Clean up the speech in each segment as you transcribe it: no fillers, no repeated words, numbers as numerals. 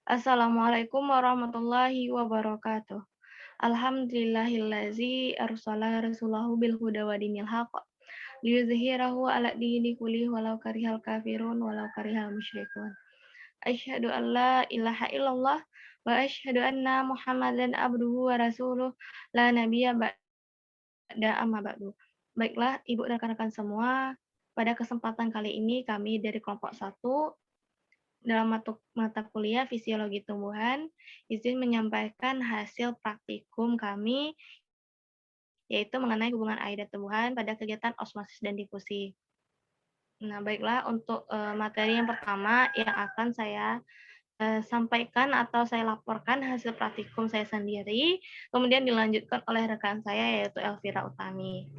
Assalamualaikum warahmatullahi wabarakatuh. Alhamdulillahillazi arsala rasulahu bil huda wa dinil haqq liyuzhirahu ala dini kullihi walau karihal kafirun walau karihal musyrikun. Asyhadu an la ilaha illallah wa asyhadu anna Muhammadan abduhu wa rasuluh la nabiyya ba'da amma ba'du. Baiklah, Ibu dan rekan-rekan semua, pada kesempatan kali ini kami dari kelompok 1 dalam mata kuliah Fisiologi Tumbuhan, izin menyampaikan hasil praktikum kami, yaitu mengenai hubungan air dan tumbuhan pada kegiatan osmosis dan difusi. Nah, baiklah untuk materi yang pertama yang akan saya sampaikan atau saya laporkan hasil praktikum saya sendiri, kemudian dilanjutkan oleh rekan saya yaitu Elvira Utami.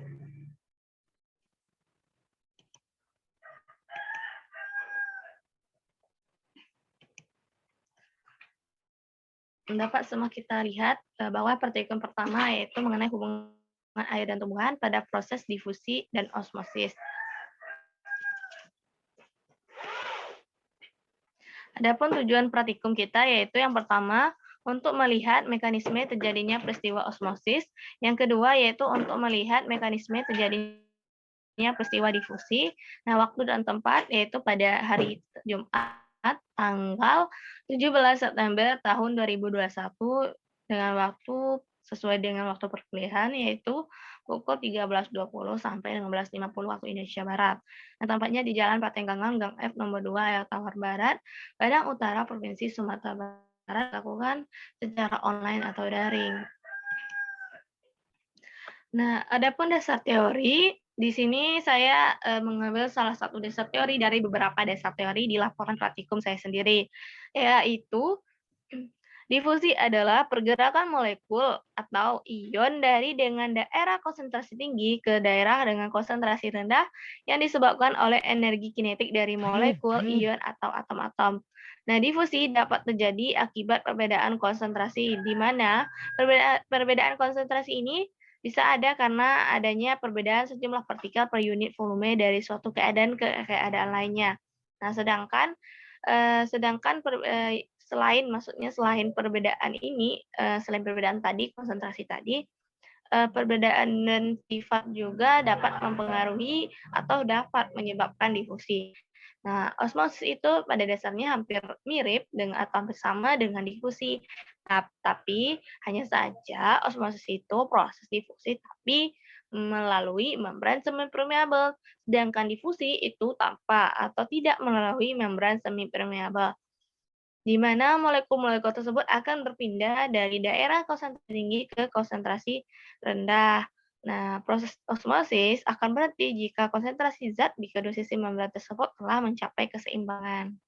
Dapat semua kita lihat bahwa praktikum pertama yaitu mengenai hubungan air dan tumbuhan pada proses difusi dan osmosis. Adapun tujuan praktikum kita yaitu yang pertama untuk melihat mekanisme terjadinya peristiwa osmosis, yang kedua yaitu untuk melihat mekanisme terjadinya peristiwa difusi. Nah, waktu dan tempat yaitu pada hari Jumat tanggal 17 September tahun 2021 dengan waktu sesuai dengan waktu perkuliahan yaitu pukul 13.20 sampai 15.50 waktu Indonesia Barat. Nah, tempatnya di Jalan Patenggangan, Gang F nomor 2, Air Tawar Barat, Padang Utara, Provinsi Sumatera Barat, dilakukan secara online atau daring. Nah, adapun dasar teori, di sini saya mengambil salah satu dasar teori dari beberapa dasar teori di laporan praktikum saya sendiri, yaitu difusi adalah pergerakan molekul atau ion dari dengan daerah konsentrasi tinggi ke daerah dengan konsentrasi rendah yang disebabkan oleh energi kinetik dari molekul, ion, atau atom-atom. Nah, difusi dapat terjadi akibat perbedaan konsentrasi, di mana perbedaan konsentrasi ini bisa ada karena adanya perbedaan sejumlah partikel per unit volume dari suatu keadaan ke keadaan lainnya. Nah, selain perbedaan ini, selain perbedaan tadi, konsentrasi tadi, perbedaan dan sifat juga dapat mempengaruhi atau dapat menyebabkan difusi. Nah, osmosis itu pada dasarnya hampir mirip dengan atau hampir sama dengan difusi. Tapi hanya saja osmosis itu proses difusi tapi melalui membran semi-permeabel, sedangkan difusi itu tanpa atau tidak melalui membran semi-permeabel, di mana molekul-molekul tersebut akan berpindah dari daerah konsentrasi tinggi ke konsentrasi rendah. Nah, proses osmosis akan berhenti jika konsentrasi zat di kedua sisi membran tersebut telah mencapai keseimbangan.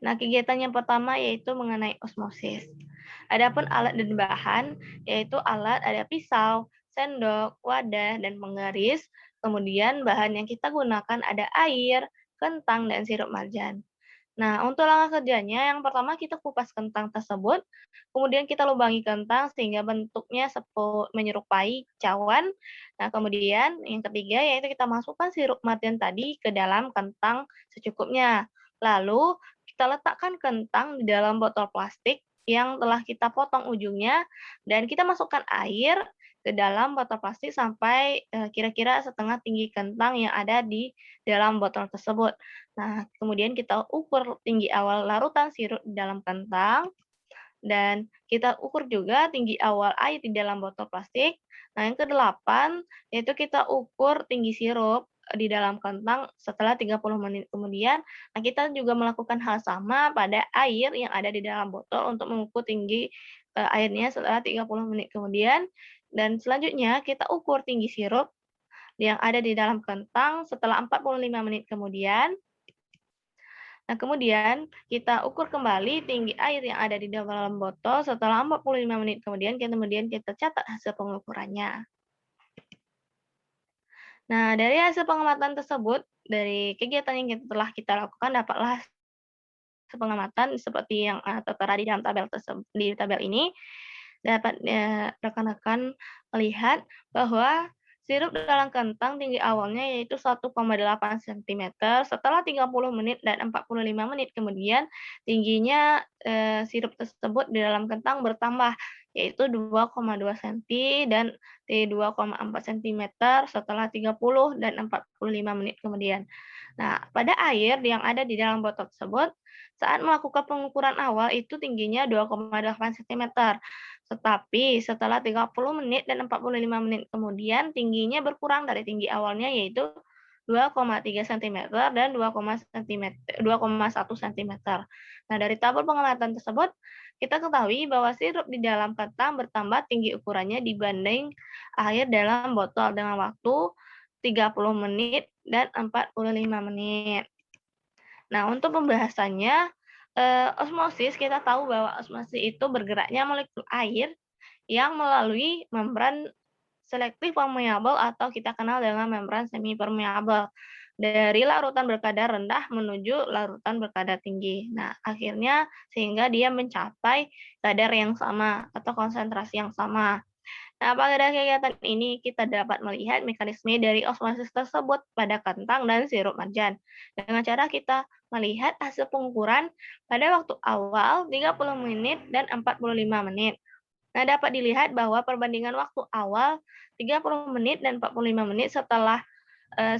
Nah, kegiatan yang pertama yaitu mengenai osmosis. Adapun alat dan bahan, yaitu alat ada pisau, sendok, wadah, dan penggaris. Kemudian bahan yang kita gunakan ada air, kentang, dan sirup marjan. Nah, untuk langkah kerjanya, yang pertama kita kupas kentang tersebut, kemudian kita lubangi kentang sehingga bentuknya menyerupai cawan. Nah, kemudian yang ketiga yaitu kita masukkan sirup marjan tadi ke dalam kentang secukupnya. Lalu kita letakkan kentang di dalam botol plastik yang telah kita potong ujungnya dan kita masukkan air ke dalam botol plastik sampai kira-kira setengah tinggi kentang yang ada di dalam botol tersebut. Nah, kemudian kita ukur tinggi awal larutan sirup di dalam kentang dan kita ukur juga tinggi awal air di dalam botol plastik. Nah, yang kedelapan yaitu kita ukur tinggi sirup di dalam kentang setelah 30 menit kemudian. Nah, kita juga melakukan hal sama pada air yang ada di dalam botol untuk mengukur tinggi airnya setelah 30 menit kemudian. Dan selanjutnya kita ukur tinggi sirup yang ada di dalam kentang setelah 45 menit kemudian. Nah, kemudian kita ukur kembali tinggi air yang ada di dalam botol setelah 45 menit kemudian kita catat hasil pengukurannya. Nah, dari hasil pengamatan tersebut, dari kegiatan yang telah kita lakukan dapatlah hasil pengamatan seperti yang tertera di dalam tabel ini, dapat rekan-rekan melihat bahwa Sirup dalam kentang tinggi awalnya yaitu 1,8 cm, setelah 30 menit dan 45 menit kemudian tingginya, sirup tersebut di dalam kentang bertambah, yaitu 2,2 cm dan 2,4 cm setelah 30 dan 45 menit kemudian. Nah, pada air yang ada di dalam botol tersebut, saat melakukan pengukuran awal itu tingginya 2,8 cm. Tetapi setelah 30 menit dan 45 menit kemudian tingginya berkurang dari tinggi awalnya yaitu 2,3 cm dan 2,1 cm. Nah, dari tabel pengamatan tersebut, kita ketahui bahwa sirup di dalam kentang bertambah tinggi ukurannya dibanding air dalam botol dengan waktu 30 menit dan 45 menit. Nah, untuk pembahasannya, osmosis kita tahu bahwa osmosis itu bergeraknya molekul air yang melalui membran selektif permeabel atau kita kenal dengan membran semi permeabel dari larutan berkadar rendah menuju larutan berkadar tinggi. Nah, akhirnya sehingga dia mencapai kadar yang sama atau konsentrasi yang sama. Nah, pada kegiatan ini kita dapat melihat mekanisme dari osmosis tersebut pada kentang dan sirup marjan. Dengan cara kita melihat hasil pengukuran pada waktu awal 30 menit dan 45 menit. Nah, dapat dilihat bahwa perbandingan waktu awal 30 menit dan 45 menit setelah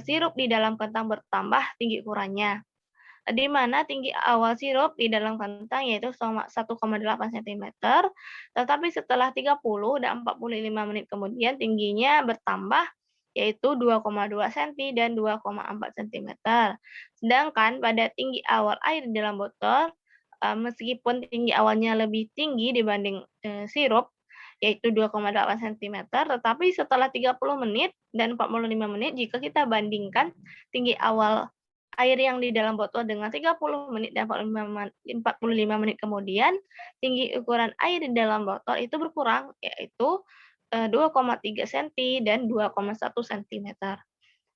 sirup di dalam kentang bertambah tinggi ukurannya. Di mana tinggi awal sirup di dalam kentang yaitu 1,8 cm, tetapi setelah 30 dan 45 menit kemudian tingginya bertambah yaitu 2,2 cm dan 2,4 cm. Sedangkan pada tinggi awal air di dalam botol, meskipun tinggi awalnya lebih tinggi dibanding sirup, yaitu 2,8 cm, tetapi setelah 30 menit dan 45 menit jika kita bandingkan tinggi awal air yang di dalam botol dengan 30 menit dan 45 menit kemudian, tinggi ukuran air di dalam botol itu berkurang, yaitu 2,3 cm dan 2,1 cm.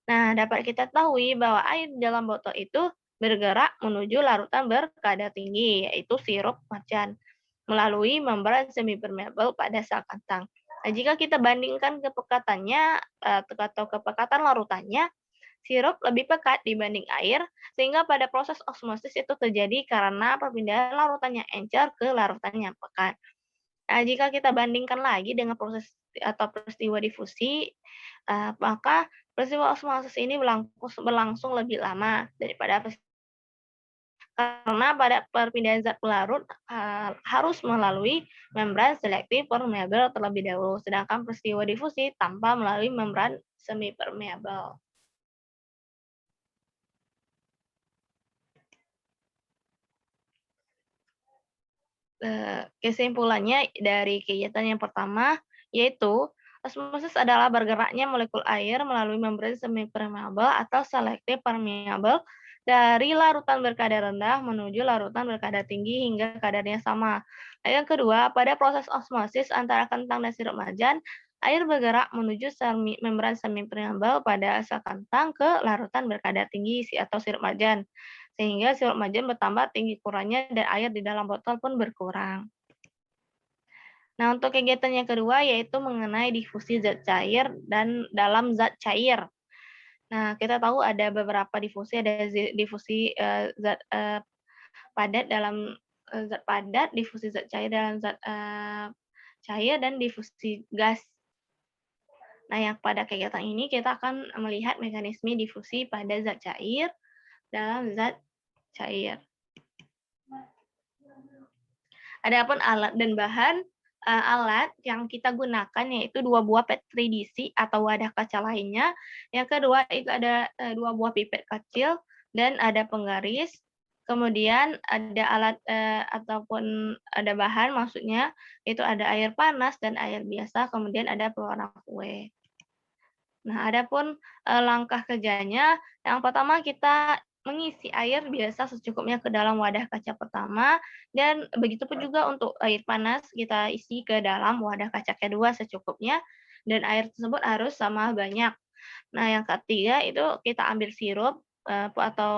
Nah, dapat kita ketahui bahwa air di dalam botol itu bergerak menuju larutan berkadar tinggi, yaitu sirup marjan, melalui membran semi permeabel pada sel kentang. Nah, jika kita bandingkan kepekatannya atau kepekatan larutannya, sirup lebih pekat dibanding air, sehingga pada proses osmosis itu terjadi karena perpindahan larutan yang encer ke larutan yang pekat. Nah, jika kita bandingkan lagi dengan proses atau peristiwa difusi, maka peristiwa osmosis ini berlangsung lebih lama daripada karena pada perpindahan zat pelarut harus melalui membran selektif permeabel terlebih dahulu, sedangkan peristiwa difusi tanpa melalui membran semi permeabel. Kesimpulannya dari kegiatan yang pertama, yaitu osmosis adalah bergeraknya molekul air melalui membran semi permeabel atau selektif permeabel dari larutan berkadar rendah menuju larutan berkadar tinggi hingga kadarnya sama. Yang kedua, pada proses osmosis antara kentang dan sirup marjan, air bergerak menuju membran semi permeabel pada sel kentang ke larutan berkadar tinggi atau sirup marjan, sehingga sirup marjan bertambah tinggi ukurannya dan air di dalam botol pun berkurang. Nah, untuk kegiatan yang kedua yaitu mengenai difusi zat cair dan dalam zat cair. Nah, kita tahu ada beberapa difusi, ada difusi zat padat dalam zat padat, difusi zat cair dalam zat cair, dan difusi gas. Nah, yang pada kegiatan ini kita akan melihat mekanisme difusi pada zat cair dalam zat cair. Adapun alat dan bahan, alat yang kita gunakan yaitu 2 buah Petri dish atau wadah kaca lainnya. Yang kedua itu ada 2 buah pipet kecil dan ada penggaris. Kemudian ada alat ataupun ada bahan maksudnya itu ada air panas dan air biasa, kemudian ada pewarna kue. Nah, adapun langkah kerjanya, yang pertama kita mengisi air biasa secukupnya ke dalam wadah kaca pertama, dan begitu pun juga untuk air panas kita isi ke dalam wadah kaca kedua secukupnya, dan air tersebut harus sama banyak. Nah, yang ketiga itu kita ambil sirup atau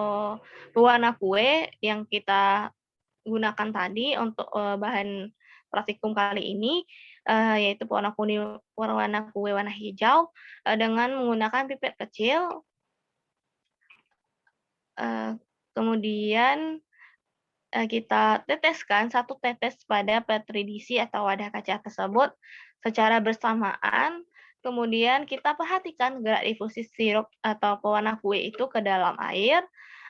pewarna kue yang kita gunakan tadi untuk bahan praktikum kali ini. yaitu warna kue warna hijau, dengan menggunakan pipet kecil, kemudian kita teteskan 1 tetes pada petri dish atau wadah kaca tersebut secara bersamaan. Kemudian kita perhatikan gerak difusi sirup atau pewarna kue itu ke dalam air,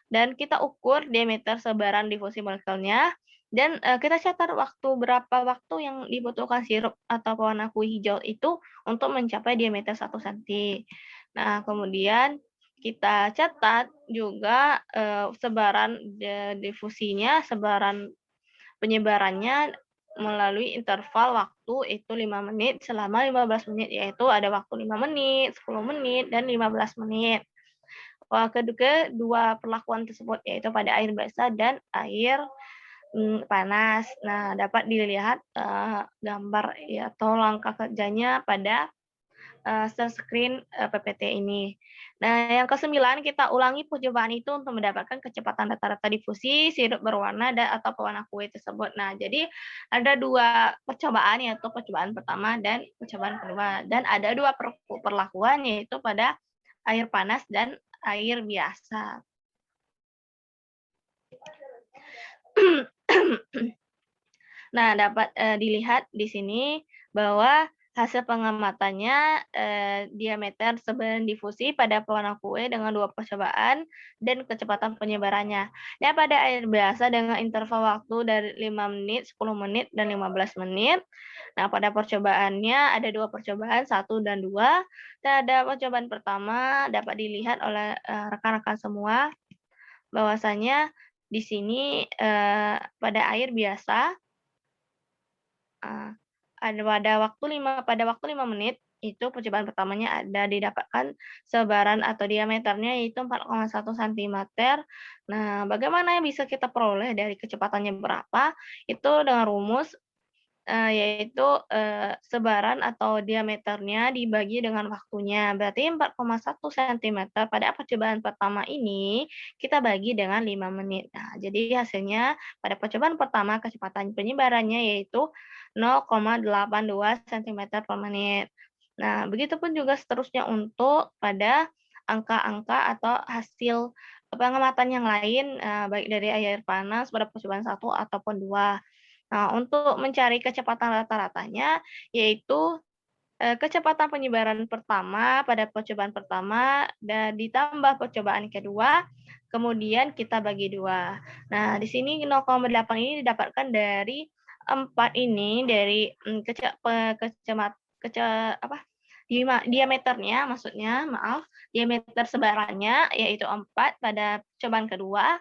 dan kita ukur diameter sebaran difusi molekulnya, dan kita catat berapa waktu yang dibutuhkan sirup atau pewarna kue hijau itu untuk mencapai diameter 1 cm. Nah, kemudian kita catat juga sebaran difusinya, sebaran penyebarannya melalui interval waktu itu 5 menit selama 15 menit, yaitu ada waktu 5 menit, 10 menit, dan 15 menit. Kedua perlakuan tersebut yaitu pada air basah dan air panas. Nah, dapat dilihat gambar ya, atau langkah kerjanya pada screen PPT ini. Nah, yang ke-9, kita ulangi percobaan itu untuk mendapatkan kecepatan rata-rata difusi sirup berwarna atau pewarna kue tersebut. Nah, jadi ada 2 percobaan, yaitu percobaan pertama dan percobaan kedua. Dan ada 2 perlakuan, yaitu pada air panas dan air biasa. Nah, dapat dilihat di sini bahwa hasil pengamatannya, diameter sebaran difusi pada pewarna kue dengan 2 percobaan dan kecepatan penyebarannya. Dan pada air biasa dengan interval waktu dari 5 menit, 10 menit, dan 15 menit. Nah, pada percobaannya ada 2 percobaan, 1 dan 2. Dan ada percobaan pertama dapat dilihat oleh rekan-rekan semua bahwasanya di sini pada air biasa pada waktu 5 menit, itu percobaan pertamanya didapatkan sebaran atau diameternya yaitu 4,1 cm. Nah, bagaimana yang bisa kita peroleh dari kecepatannya berapa? Itu dengan rumus, yaitu, sebaran atau diameternya dibagi dengan waktunya. Berarti 4,1 cm pada percobaan pertama ini kita bagi dengan 5 menit. Nah, jadi hasilnya pada percobaan pertama kecepatan penyebarannya yaitu 0,82 cm per menit. Nah, begitupun juga seterusnya untuk pada angka-angka atau hasil pengamatan yang lain, baik dari air panas pada percobaan 1 ataupun 2. Nah, untuk mencari kecepatan rata-ratanya, yaitu kecepatan penyebaran pertama pada percobaan pertama dan ditambah percobaan kedua, kemudian kita bagi 2. Nah, di sini 0,8 ini didapatkan dari 4 ini, dari diameternya maksudnya, maaf, diameter sebarannya yaitu 4 pada percobaan kedua,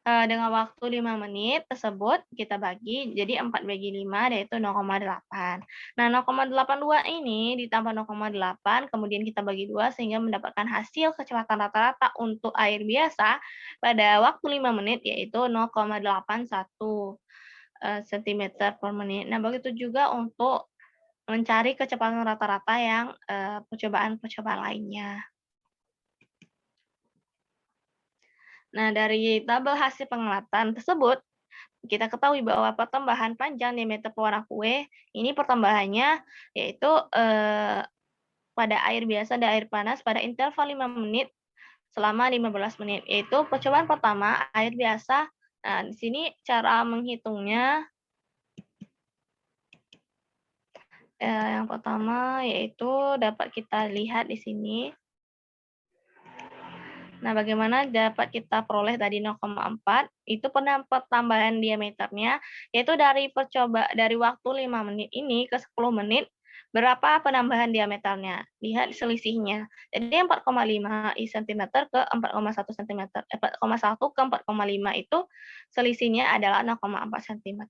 dengan waktu 5 menit tersebut kita bagi jadi 4 bagi 5 yaitu 0,8. Nah, 0,82 ini ditambah 0,8 kemudian kita bagi 2 sehingga mendapatkan hasil kecepatan rata-rata untuk air biasa pada waktu 5 menit yaitu 0,81 cm per menit. Nah, begitu juga untuk mencari kecepatan rata-rata yang percobaan-percobaan lainnya. Nah, dari tabel hasil pengamatan tersebut, kita ketahui bahwa pertambahan panjang diameter pewarna kue, ini pertambahannya yaitu pada air biasa dan air panas pada interval 5 menit selama 15 menit. Yaitu percobaan pertama, air biasa. Nah, di sini cara menghitungnya, yang pertama yaitu dapat kita lihat di sini. Nah, bagaimana dapat kita peroleh tadi 0,4, itu pertambahan diameternya, yaitu dari waktu 5 menit ini ke 10 menit, berapa penambahan diameternya. Lihat selisihnya. Jadi 4,5 cm ke 4,1 cm, 4,1 ke 4,5 itu selisihnya adalah 0,4 cm.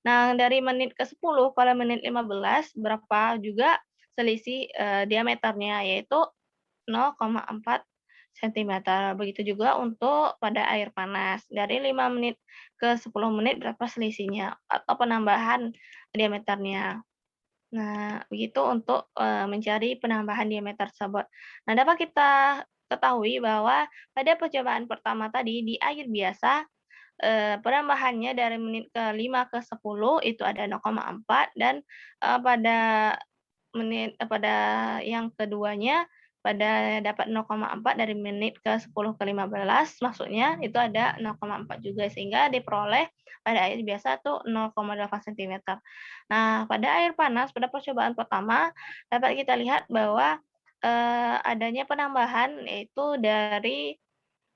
Nah, dari menit ke 10 pada menit 15, berapa juga selisih diameternya, yaitu 0,4 cm. Begitu juga untuk pada air panas. Dari 5 menit ke 10 menit berapa selisihnya atau penambahan diameternya. Nah, begitu untuk mencari penambahan diameter tersebut. Nah, dapat kita ketahui bahwa pada percobaan pertama tadi di air biasa, penambahannya dari menit ke-5 ke 10 itu ada 0,4 dan, pada pada yang keduanya, pada dapat 0,4 dari menit ke-10 ke 15 maksudnya itu ada 0,4 juga sehingga diperoleh pada air biasa tuh 0,8 sentimeter. Nah, pada air panas pada percobaan pertama dapat kita lihat bahwa, adanya penambahan yaitu dari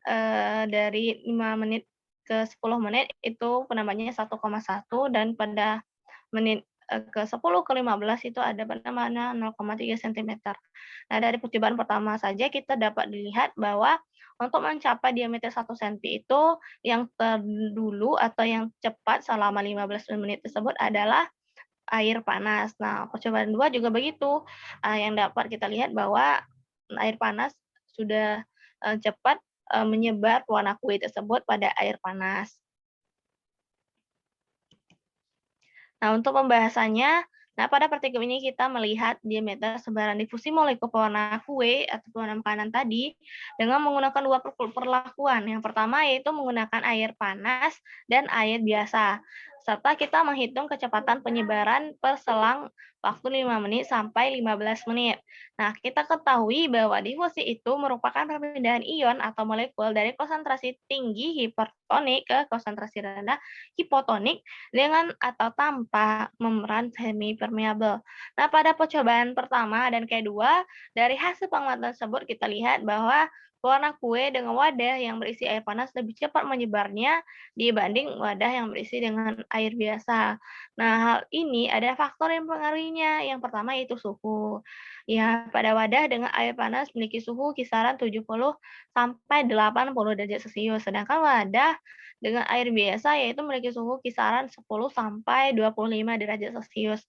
5 menit ke 10 menit itu penambahannya 1,1 dan pada menit, ke 10 ke 15 itu ada penambahannya 0,3 sentimeter. Nah, dari percobaan pertama saja kita dapat dilihat bahwa untuk mencapai diameter 1 senti itu yang terdulu atau yang cepat selama 15 menit tersebut adalah air panas. Nah, percobaan 2 juga begitu, yang dapat kita lihat bahwa air panas sudah, cepat, menyebar warna kue tersebut pada air panas. Nah, untuk pembahasannya, nah pada praktikum ini kita melihat diameter sebaran difusi molekul pewarna kue atau pewarna makanan tadi dengan menggunakan dua perlakuan. Yang pertama yaitu menggunakan air panas dan air biasa. Serta kita menghitung kecepatan penyebaran per selang waktu 5 menit sampai 15 menit. Nah, kita ketahui bahwa difusi itu merupakan perpindahan ion atau molekul dari konsentrasi tinggi hipertonik ke konsentrasi rendah hipotonik dengan atau tanpa membran semi permeabel. Nah, pada percobaan pertama dan kedua, dari hasil pengamatan tersebut kita lihat bahwa warna kue dengan wadah yang berisi air panas lebih cepat menyebarnya dibanding wadah yang berisi dengan air biasa. Nah, hal ini ada faktor yang mempengaruhinya. Yang pertama yaitu suhu. Ya, pada wadah dengan air panas memiliki suhu kisaran 70 sampai 80 derajat Celcius, sedangkan wadah dengan air biasa yaitu memiliki suhu kisaran 10 sampai 25 derajat Celcius.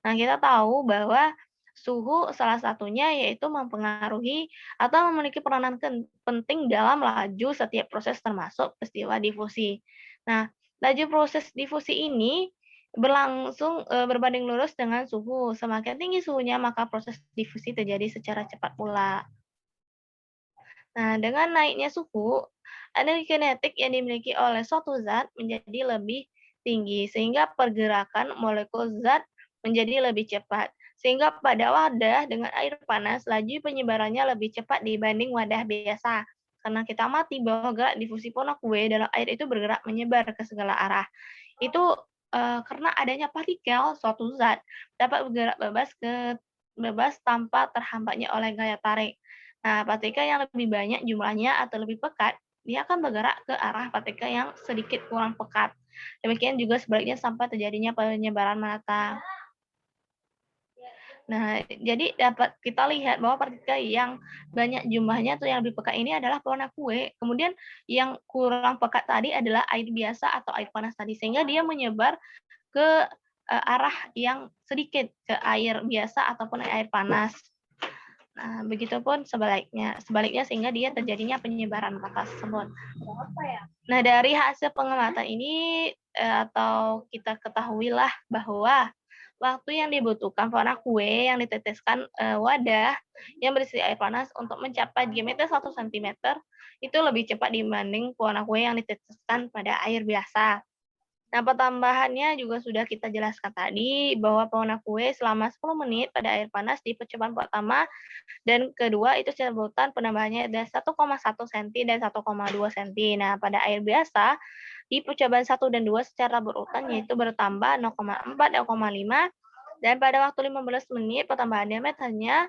Nah, kita tahu bahwa suhu salah satunya yaitu mempengaruhi atau memiliki peranan penting dalam laju setiap proses termasuk peristiwa difusi. Nah, laju proses difusi ini berlangsung berbanding lurus dengan suhu. Semakin tinggi suhunya, maka proses difusi terjadi secara cepat pula. Nah, dengan naiknya suhu, energi kinetik yang dimiliki oleh suatu zat menjadi lebih tinggi, sehingga pergerakan molekul zat menjadi lebih cepat. Sehingga pada wadah dengan air panas, laju penyebarannya lebih cepat dibanding wadah biasa. Karena kita amati bahwa gerak difusi polna kue dalam air itu bergerak menyebar ke segala arah. Itu karena adanya partikel suatu zat dapat bergerak bebas tanpa terhambatnya oleh gaya tarik. Nah, partikel yang lebih banyak jumlahnya atau lebih pekat, dia akan bergerak ke arah partikel yang sedikit kurang pekat. Demikian juga sebaliknya sampai terjadinya penyebaran merata. Nah, jadi dapat kita lihat bahwa partikel yang banyak jumlahnya atau yang lebih pekat ini adalah pewarna kue. Kemudian yang kurang pekat tadi adalah air biasa atau air panas tadi, sehingga dia menyebar ke arah yang sedikit, ke air biasa ataupun air panas. Nah, begitupun sebaliknya sebaliknya sehingga dia terjadinya penyebaran kata tersebut. Nah, dari hasil pengamatan ini, atau kita ketahuilah bahwa waktu yang dibutuhkan pewarna kue yang diteteskan, wadah yang berisi air panas untuk mencapai diameter 1 sentimeter itu lebih cepat dibanding pewarna kue yang diteteskan pada air biasa. Nah, pertambahannya juga sudah kita jelaskan tadi bahwa pewarna kue selama 10 menit pada air panas di percobaan pertama dan kedua itu secara berurutan penambahannya ada 1,1 senti dan 1,2 senti. Nah, pada air biasa di percobaan 1 dan 2 secara berurutan yaitu bertambah 0,4, 0,5 dan pada waktu 15 menit pertambahan diameternya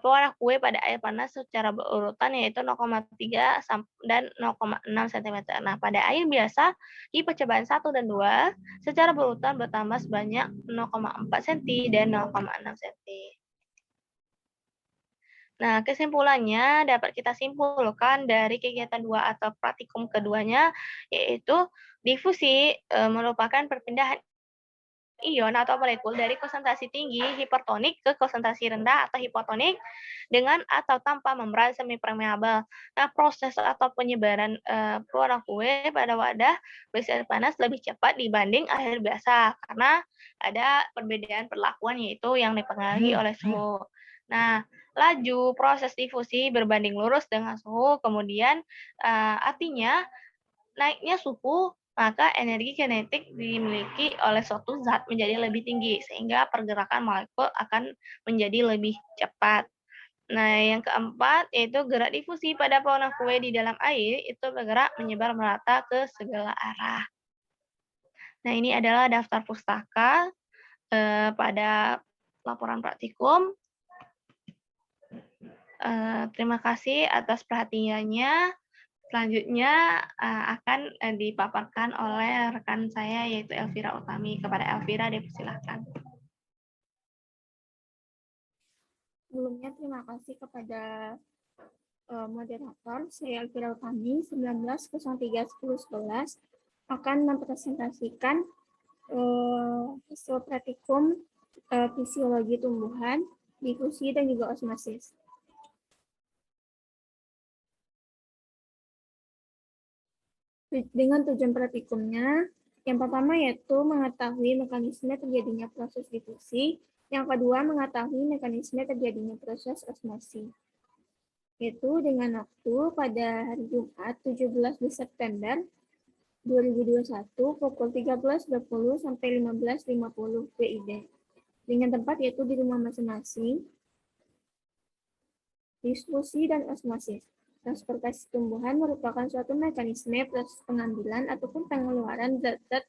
pewarna kue pada air panas secara berurutan yaitu 0,3 dan 0,6 cm. Nah, pada air biasa di percobaan 1 dan 2 secara berurutan bertambah sebanyak 0,4 cm dan 0,6 cm. Nah, kesimpulannya dapat kita simpulkan dari kegiatan 2 atau praktikum keduanya, yaitu difusi merupakan perpindahan ion atau molekul dari konsentrasi tinggi hipertonik ke konsentrasi rendah atau hipotonik dengan atau tanpa membran semi permeabel. Nah, proses atau penyebaran pewarna kue pada wadah berisi air panas lebih cepat dibanding air biasa karena ada perbedaan perlakuan yaitu yang dipengaruhi oleh suhu. Nah, laju proses difusi berbanding lurus dengan suhu, kemudian artinya naiknya suhu maka energi kinetik dimiliki oleh suatu zat menjadi lebih tinggi, sehingga pergerakan molekul akan menjadi lebih cepat. Nah, yang keempat yaitu gerak difusi pada pewarna kue di dalam air itu bergerak menyebar merata ke segala arah. Nah, ini adalah daftar pustaka pada laporan praktikum. Terima kasih atas perhatiannya. Selanjutnya akan dipaparkan oleh rekan saya yaitu Elvira Utami. Kepada Elvira dipersilakan. Sebelumnya terima kasih kepada moderator. Saya Elvira Utami, 19031011 akan mempresentasikan hasil praktikum fisiologi tumbuhan, difusi, dan juga osmosis. Dengan tujuan praktikumnya, yang pertama yaitu mengetahui mekanisme terjadinya proses difusi, yang kedua mengetahui mekanisme terjadinya proses osmosis. Yaitu dengan waktu pada hari Jumat 17 September 2021 pukul 13.20 sampai 15.50 WIB. Dengan tempat yaitu di rumah masing-masing. Difusi dan osmosis. Transportasi tumbuhan merupakan suatu mekanisme proses pengambilan ataupun pengeluaran zat-zat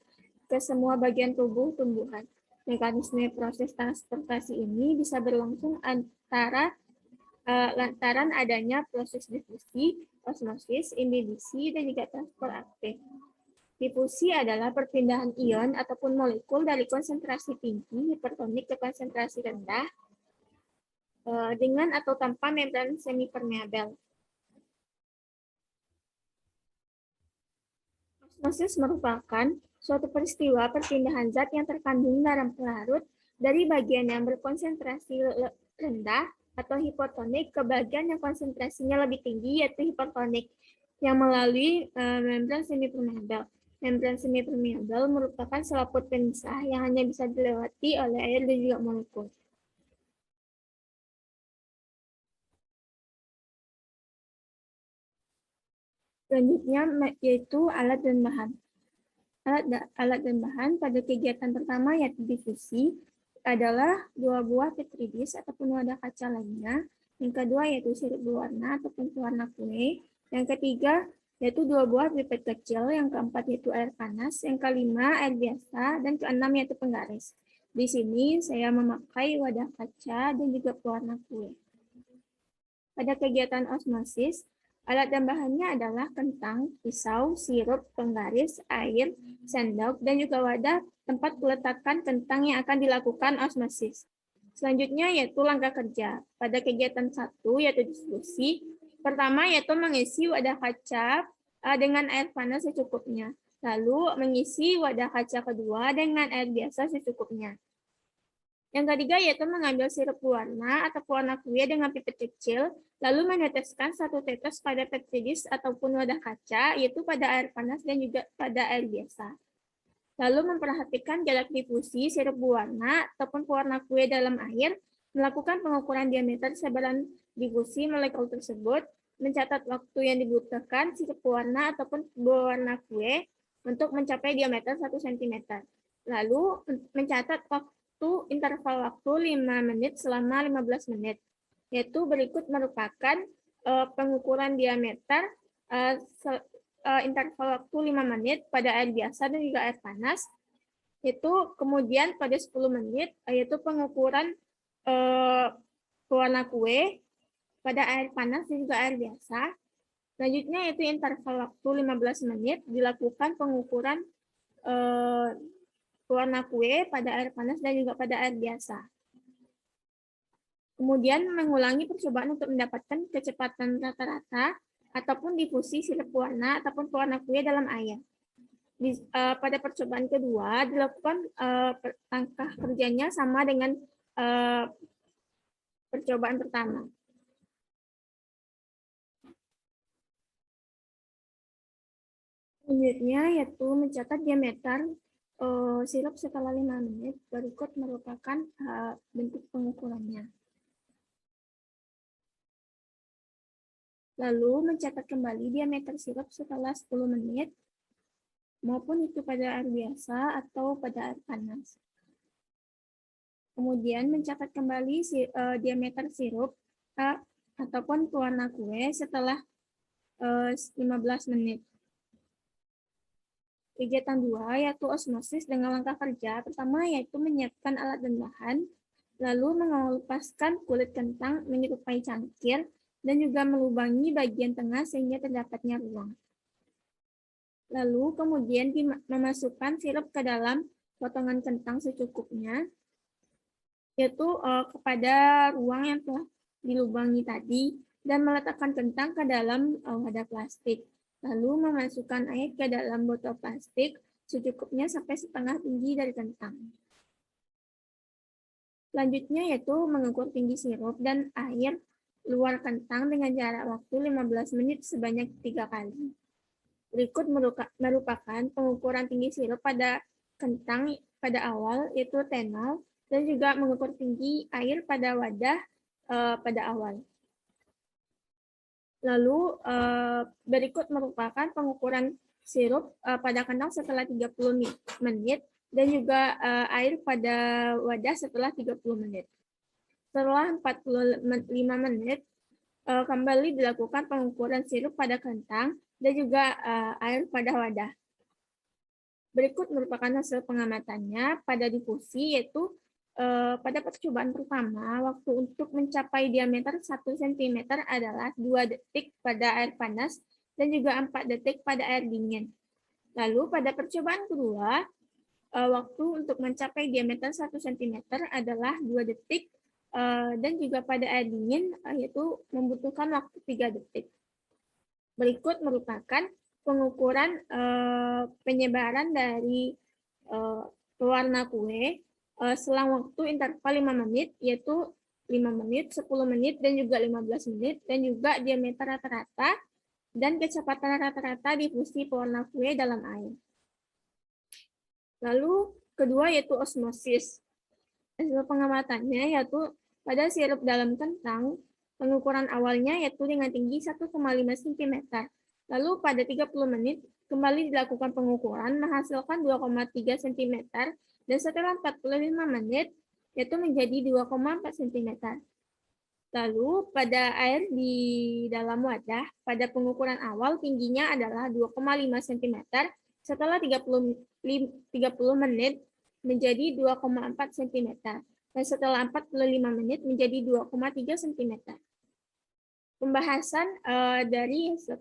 ke semua bagian tubuh tumbuhan. Mekanisme proses transportasi ini bisa berlangsung lantaran adanya proses difusi, osmosis, inhibisi, dan juga transport aktif. Difusi adalah perpindahan ion ataupun molekul dari konsentrasi tinggi hipertonik ke konsentrasi rendah dengan atau tanpa membran semipermeabel. Osmosis merupakan suatu peristiwa perpindahan zat yang terkandung dalam pelarut dari bagian yang berkonsentrasi rendah atau hipotonik ke bagian yang konsentrasinya lebih tinggi yaitu hipertonik yang melalui membran semipermeabel. Membran semipermeabel merupakan selaput pemisah yang hanya bisa dilewati oleh air dan juga molekul. Selanjutnya yaitu alat dan bahan. Alat dan bahan pada kegiatan pertama yaitu difusi adalah 2 buah petri dish ataupun wadah kaca lainnya. Yang kedua yaitu sirup berwarna ataupun pewarna kue. Yang ketiga yaitu 2 buah pipet kecil. Yang keempat yaitu air panas. Yang kelima air biasa dan keenam yaitu penggaris. Di sini saya memakai wadah kaca dan juga pewarna kue. Pada kegiatan osmosis, alat dan bahannya adalah kentang, pisau, sirup, penggaris, air, sendok, dan juga wadah tempat peletakan kentang yang akan dilakukan osmosis. Selanjutnya yaitu langkah kerja. Pada kegiatan 1 yaitu difusi, pertama yaitu mengisi wadah kaca dengan air panas secukupnya. Lalu mengisi wadah kaca kedua dengan air biasa secukupnya. Yang ketiga yaitu mengambil sirup warna atau pewarna kue dengan pipet kecil, lalu meneteskan 1 tetes pada petri dish ataupun wadah kaca, yaitu pada air panas dan juga pada air biasa. Lalu memperhatikan jarak difusi sirup warna ataupun pewarna kue dalam air, melakukan pengukuran diameter sebaran difusi molekul tersebut, mencatat waktu yang dibutuhkan sirup warna ataupun pewarna kue untuk mencapai diameter 1 cm. Lalu mencatat interval waktu 5 menit selama 15 menit. Yaitu berikut merupakan pengukuran diameter interval waktu 5 menit pada air biasa dan juga air panas. Itu kemudian pada 10 menit yaitu pengukuran pewarna kue pada air panas dan juga air biasa. Selanjutnya yaitu interval waktu 15 menit dilakukan pengukuran pewarna kue pada air panas dan juga pada air biasa. Kemudian mengulangi percobaan untuk mendapatkan kecepatan rata-rata ataupun difusi sirup warna ataupun pewarna kue dalam air. Pada percobaan kedua dilakukan langkah kerjanya sama dengan percobaan pertama. Selanjutnya yaitu mencatat diameter sirup setelah 5 menit. Berikut merupakan bentuk pengukurannya. Lalu mencatat kembali diameter sirup setelah 10 menit. maupun itu pada air biasa atau pada air panas. Kemudian mencatat kembali diameter sirup ataupun pewarna kue setelah 15 menit. Kegiatan 2 yaitu osmosis dengan langkah kerja. Pertama yaitu menyiapkan alat dan bahan, lalu mengelepaskan kulit kentang menyerupai cangkir, dan juga melubangi bagian tengah sehingga terdapatnya ruang. Lalu kemudian memasukkan sirup ke dalam potongan kentang secukupnya, yaitu kepada ruang yang telah dilubangi tadi, dan meletakkan kentang ke dalam wadah plastik. Lalu memasukkan air ke dalam botol plastik secukupnya sampai setengah tinggi dari kentang. Selanjutnya yaitu mengukur tinggi sirup dan air luar kentang dengan jarak waktu 15 menit sebanyak 3 kali. Berikut merupakan pengukuran tinggi sirup pada kentang pada awal, yaitu T0, dan juga mengukur tinggi air pada wadah pada awal. Lalu berikut merupakan pengukuran sirup pada kentang setelah 30 menit dan juga air pada wadah setelah 30 menit. Setelah 45 menit kembali dilakukan pengukuran sirup pada kentang dan juga air pada wadah. Berikut merupakan hasil pengamatannya pada difusi, yaitu pada percobaan pertama, waktu untuk mencapai diameter 1 cm adalah 2 detik pada air panas dan juga 4 detik pada air dingin. Lalu pada percobaan kedua, waktu untuk mencapai diameter 1 cm adalah 2 detik dan juga pada air dingin yaitu membutuhkan waktu 3 detik. Berikut merupakan pengukuran penyebaran dari pewarna kue selang waktu interval 5 menit, yaitu 5 menit, 10 menit, dan juga 15 menit, dan juga diameter rata-rata dan kecepatan rata-rata difusi pewarna kue dalam air. Lalu kedua yaitu osmosis. Hasil pengamatannya yaitu pada sirup dalam kentang, pengukuran awalnya yaitu dengan tinggi 1,5 cm. Lalu pada 30 menit kembali dilakukan pengukuran menghasilkan 2,3 cm dan setelah 45 menit yaitu menjadi 2,4 cm. Lalu pada air di dalam wadah pada pengukuran awal tingginya adalah 2,5 cm, setelah 30 menit menjadi 2,4 cm dan setelah 45 menit menjadi 2,3 cm. Pembahasan dari hasil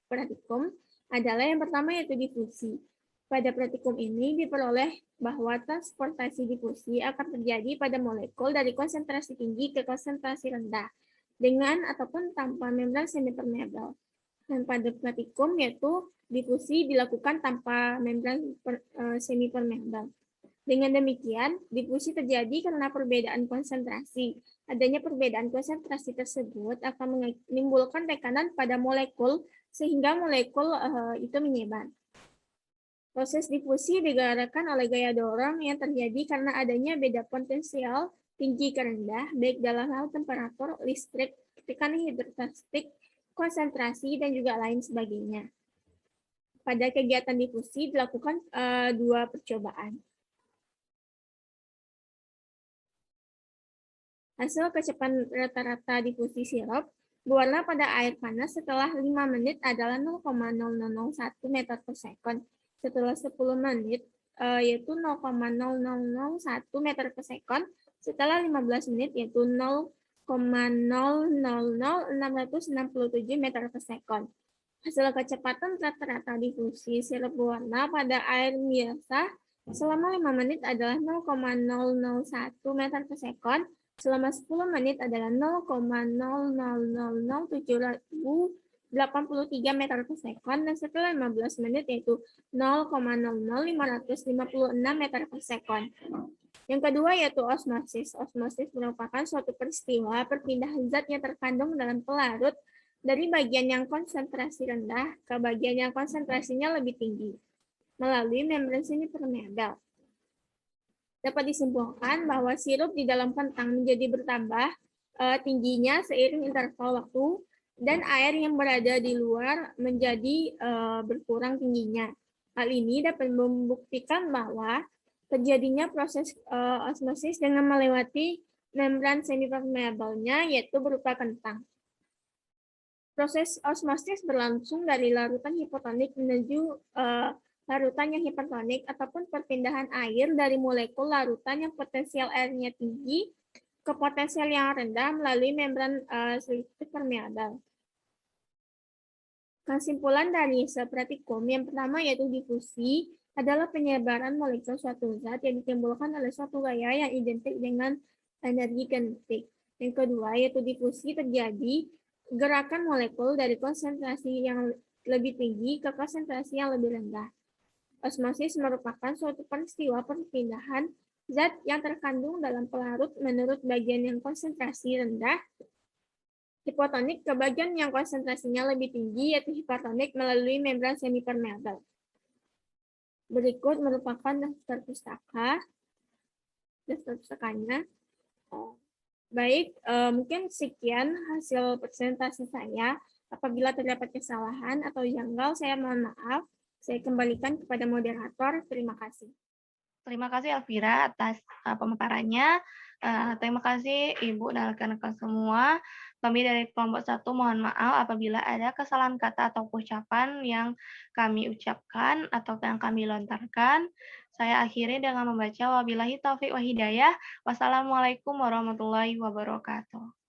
praktikum adalah yang pertama yaitu difusi. Pada praktikum ini diperoleh bahwa transportasi difusi akan terjadi pada molekul dari konsentrasi tinggi ke konsentrasi rendah dengan ataupun tanpa membran semipermeabel. Dan pada praktikum yaitu difusi dilakukan tanpa membran semipermeabel. Dengan demikian, difusi terjadi karena perbedaan konsentrasi. Adanya perbedaan konsentrasi tersebut akan menimbulkan tekanan pada molekul sehingga molekul itu menyebar. Proses difusi digerakkan oleh gaya dorong yang terjadi karena adanya beda potensial tinggi ke rendah, baik dalam hal temperatur, listrik, tekanan hidrostatik, konsentrasi, dan juga lain sebagainya. Pada kegiatan difusi dilakukan 2 percobaan. Hasil kecepatan rata-rata difusi sirup berwarna pada air panas setelah 5 menit adalah 0,0001 meter per sekon. Setelah 10 menit yaitu 0,0001 meter per sekon. Setelah 15 menit yaitu 0,000667 meter per sekon. Hasil kecepatan rata-rata difusi sirup berwarna pada air biasa selama 5 menit adalah 0,001 meter per sekon. Selama 10 menit adalah 0,0007083 meter per sekon, dan setelah 15 menit yaitu 0,00556 meter per sekon. Yang kedua yaitu osmosis. Osmosis merupakan suatu peristiwa perpindahan zat yang terkandung dalam pelarut dari bagian yang konsentrasi rendah ke bagian yang konsentrasinya lebih tinggi melalui membran semipermeabel. Dapat disimpulkan bahwa sirup di dalam kentang menjadi bertambah tingginya seiring interval waktu dan air yang berada di luar menjadi berkurang tingginya. Hal ini dapat membuktikan bahwa terjadinya proses osmosis dengan melewati membran semipermeablenya, yaitu berupa kentang. Proses osmosis berlangsung dari larutan hipotonik menuju larutan yang hipertonik ataupun perpindahan air dari molekul larutan yang potensial airnya tinggi ke potensial yang rendah melalui membran selipik permeabel. Kesimpulan dari praktikum yang pertama yaitu difusi adalah penyebaran molekul suatu zat yang ditimbulkan oleh suatu gaya yang identik dengan energi kinetik. Yang kedua yaitu difusi terjadi gerakan molekul dari konsentrasi yang lebih tinggi ke konsentrasi yang lebih rendah. Osmosis merupakan suatu peristiwa perpindahan zat yang terkandung dalam pelarut menurut bagian yang konsentrasi rendah hipotonik ke bagian yang konsentrasinya lebih tinggi, yaitu hipertonik melalui membran semipermeabel. Berikut merupakan daftar pustakanya. Baik, mungkin sekian hasil presentasi saya. Apabila terdapat kesalahan atau janggal, saya mohon maaf. Saya kembalikan kepada moderator. Terima kasih. Terima kasih Elvira atas pemaparannya. Terima kasih Ibu dan rekan-rekan semua. Kami dari kelompok 1 mohon maaf apabila ada kesalahan kata atau ucapan yang kami ucapkan atau yang kami lontarkan. Saya akhiri dengan membaca wabillahi taufiq wa hidayah. Wassalamualaikum warahmatullahi wabarakatuh.